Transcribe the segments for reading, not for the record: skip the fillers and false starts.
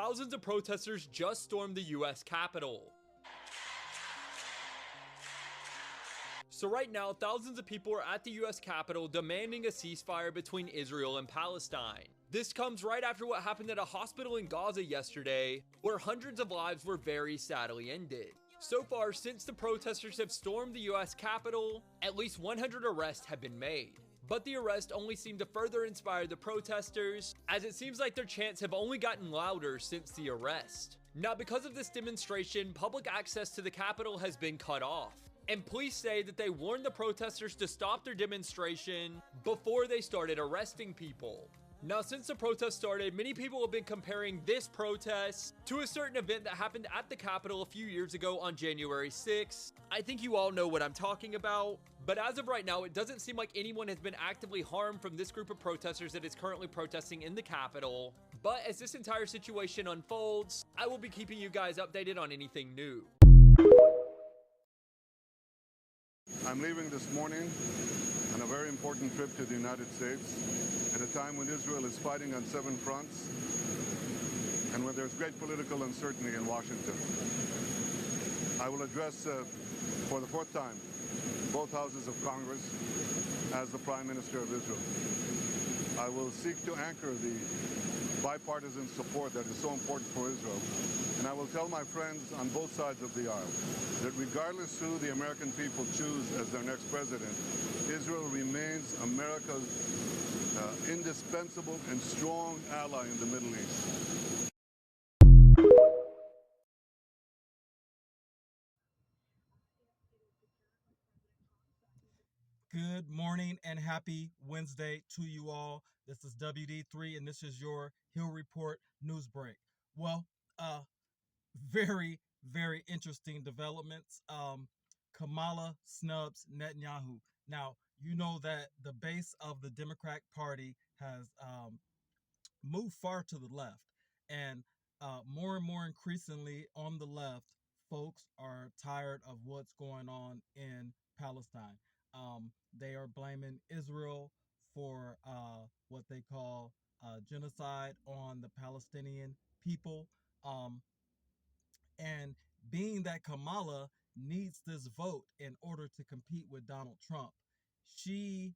thousands of protesters just stormed the US Capitol. So right now, thousands of people are at the US Capitol demanding a ceasefire between Israel and Palestine. This comes right after what happened at a hospital in Gaza yesterday, where hundreds of lives were very sadly ended. So far, since the protesters have stormed the US Capitol, at least 100 arrests have been made. But the arrests only seem to further inspire the protesters, as it seems like their chants have only gotten louder since the arrest. Now, because of this demonstration, public access to the Capitol has been cut off. And police say that they warned the protesters to stop their demonstration before they started arresting people. Now, since the protest started, many people have been comparing this protest to a certain event that happened at the Capitol a few years ago on January 6th. I think you all know what I'm talking about. But as of right now, it doesn't seem like anyone has been actively harmed from this group of protesters that is currently protesting in the Capitol. But as this entire situation unfolds, I will be keeping you guys updated on anything new. I'm leaving this morning on a very important trip to the United States at a time when Israel is fighting on 7 fronts and when there's great political uncertainty in Washington. I will address, for the 4th time, both houses of Congress as the Prime Minister of Israel. I will seek to anchor the bipartisan support that is so important for Israel. And I will tell my friends on both sides of the aisle that regardless who the American people choose as their next president, Israel remains America's indispensable and strong ally in the Middle East. Good morning and happy Wednesday to you all. This is WD3 and this is your Hill Report News Break. Well, very, very interesting developments. Kamala snubs Netanyahu. Now, you know that the base of the Democratic Party has moved far to the left, and more and more increasingly on the left, folks are tired of what's going on in Palestine. They are blaming Israel for what they call genocide on the Palestinian people. And being that Kamala needs this vote in order to compete with Donald Trump, she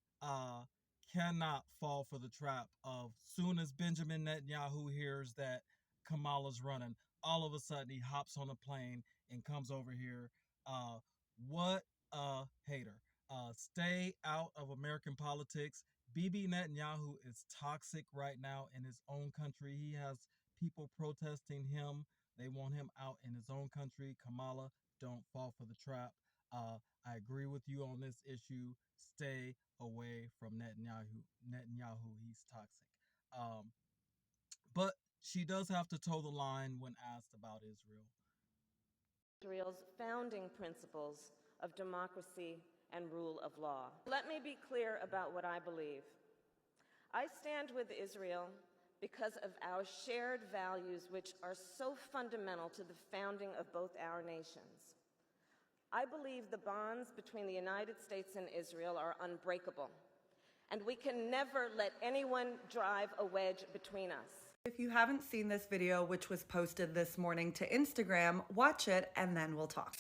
cannot fall for the trap of soon as Benjamin Netanyahu hears that Kamala's running, all of a sudden he hops on a plane and comes over here. What a hater. Stay out of American politics. Bibi Netanyahu is toxic right now in his own country. He has people protesting him. They want him out in his own country. Kamala, don't fall for the trap. I agree with you on this issue. Stay away from Netanyahu. He's toxic. But she does have to toe the line when asked about Israel. Israel's founding principles of democracy and rule of law. Let me be clear about what I believe. I stand with Israel because of our shared values, which are so fundamental to the founding of both our nations. I believe the bonds between the United States and Israel are unbreakable, and we can never let anyone drive a wedge between us. If you haven't seen this video, which was posted this morning to Instagram, watch it and then we'll talk.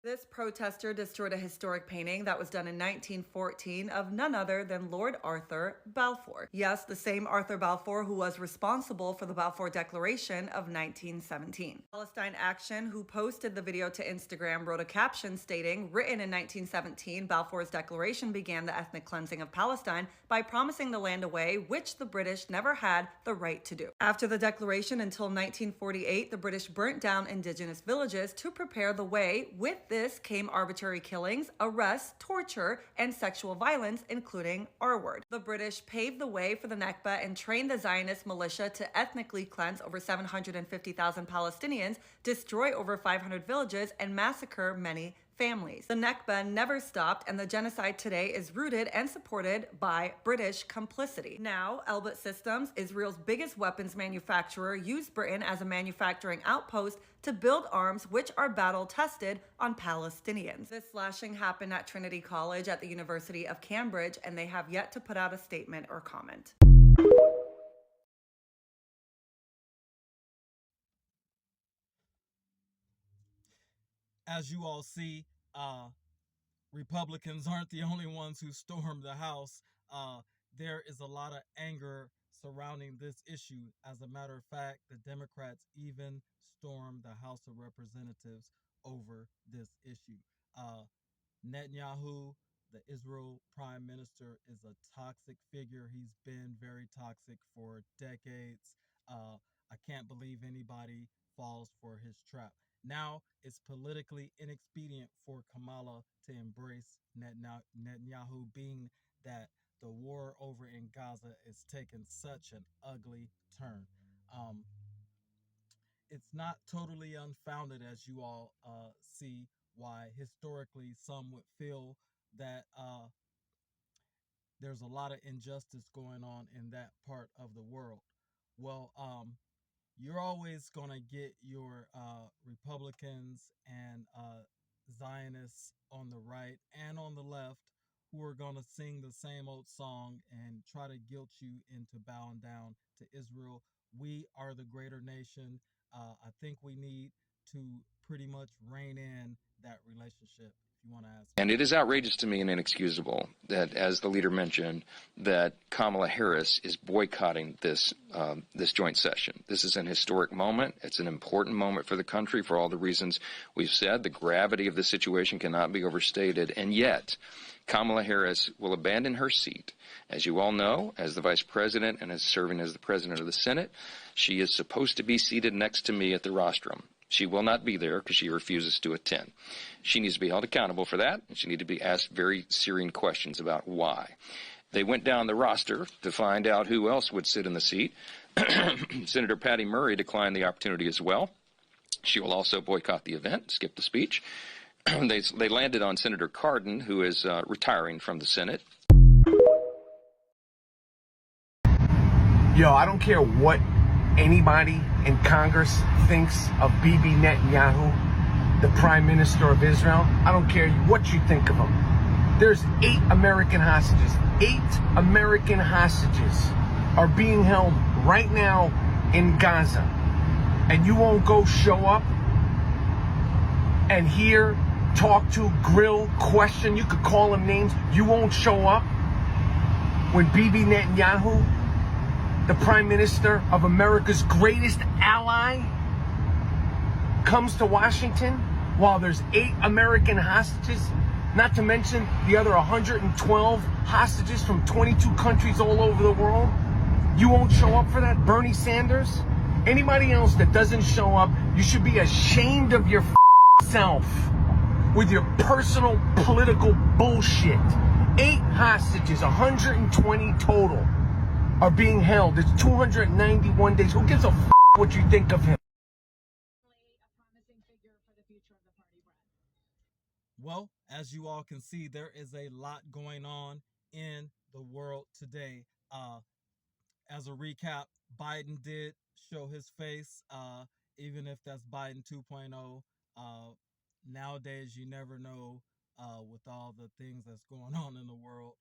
This protester destroyed a historic painting that was done in 1914 of none other than Lord Arthur Balfour. Yes, the same Arthur Balfour who was responsible for the Balfour Declaration of 1917. Palestine Action, who posted the video to Instagram, wrote a caption stating, written in 1917, Balfour's declaration began the ethnic cleansing of Palestine by promising the land away, which the British never had the right to do. After the declaration until 1948, the British burnt down indigenous villages to prepare the way. With this came arbitrary killings, arrests, torture, and sexual violence, including R-word. The British paved the way for the Nakba and trained the Zionist militia to ethnically cleanse over 750,000 Palestinians, destroy over 500 villages, and massacre many families. The Nakba never stopped, and the genocide today is rooted and supported by British complicity. Now, Elbit Systems, Israel's biggest weapons manufacturer, used Britain as a manufacturing outpost to build arms which are battle-tested on Palestinians. This slashing happened at Trinity College at the University of Cambridge, and they have yet to put out a statement or comment. As you all see, Republicans aren't the only ones who stormed the House. There is a lot of anger surrounding this issue. As a matter of fact, the Democrats even stormed the House of Representatives over this issue. Netanyahu, the Israel prime minister, is a toxic figure. He's been very toxic for decades. I can't believe anybody falls for his trap. Now it's politically inexpedient for Kamala to embrace Netanyahu, being that the war over in Gaza is taking such an ugly turn. It's not totally unfounded, as you all see, why historically some would feel that there's a lot of injustice going on in that part of the world. Well, you're always going to get your Republicans and Zionists on the right and on the left who are going to sing the same old song and try to guilt you into bowing down to Israel. We are the greater nation. I think we need to pretty much rein in that relationship, if you want to ask. And it is outrageous to me and inexcusable that, as the leader mentioned, that Kamala Harris is boycotting this joint session. This is an historic moment. It's an important moment for the country for all the reasons we've said. The gravity of the situation cannot be overstated. And yet, Kamala Harris will abandon her seat. As you all know, as the vice president and as serving as the president of the Senate, she is supposed to be seated next to me at the rostrum. She will not be there because she refuses to attend. She needs to be held accountable for that, and she needs to be asked very searing questions about why. They went down the roster to find out who else would sit in the seat. Senator Patty Murray declined the opportunity as well. She will also boycott the event, skip the speech. They landed on Senator Cardin, who is retiring from the Senate. Yo, I don't care what anybody in Congress thinks of Bibi Netanyahu, the Prime Minister of Israel. I don't care what you think of him. There's 8 American hostages. 8 American hostages are being held right now in Gaza. And you won't go show up and hear, talk to, grill, question. You could call him names. You won't show up when Bibi Netanyahu, the Prime Minister of America's greatest ally, comes to Washington while there's 8 American hostages, not to mention the other 112 hostages from 22 countries all over the world. You won't show up for that? Bernie Sanders? Anybody else that doesn't show up, you should be ashamed of your self with your personal political bullshit. 8 hostages, 120 total, are being held. It's 291 days. Who gives a what you think of him? Well, as you all can see, there is a lot going on in the world today. As a recap, Biden did show his face, even if that's Biden 2.0. Nowadays, you never know with all the things that's going on in the world.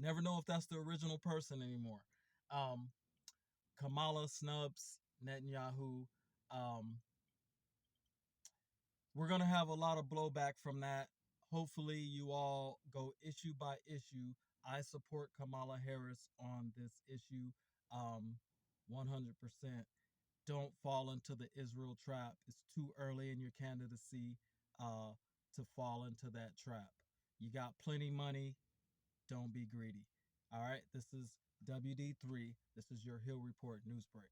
Never know if that's the original person anymore. Kamala snubs Netanyahu. We're going to have a lot of blowback from that. Hopefully you all go issue by issue. I support Kamala Harris on this issue 100%. Don't fall into the Israel trap. It's too early in your candidacy to fall into that trap. You got plenty money. Don't be greedy. All right, this is WD3. This is your Hill Report News Break.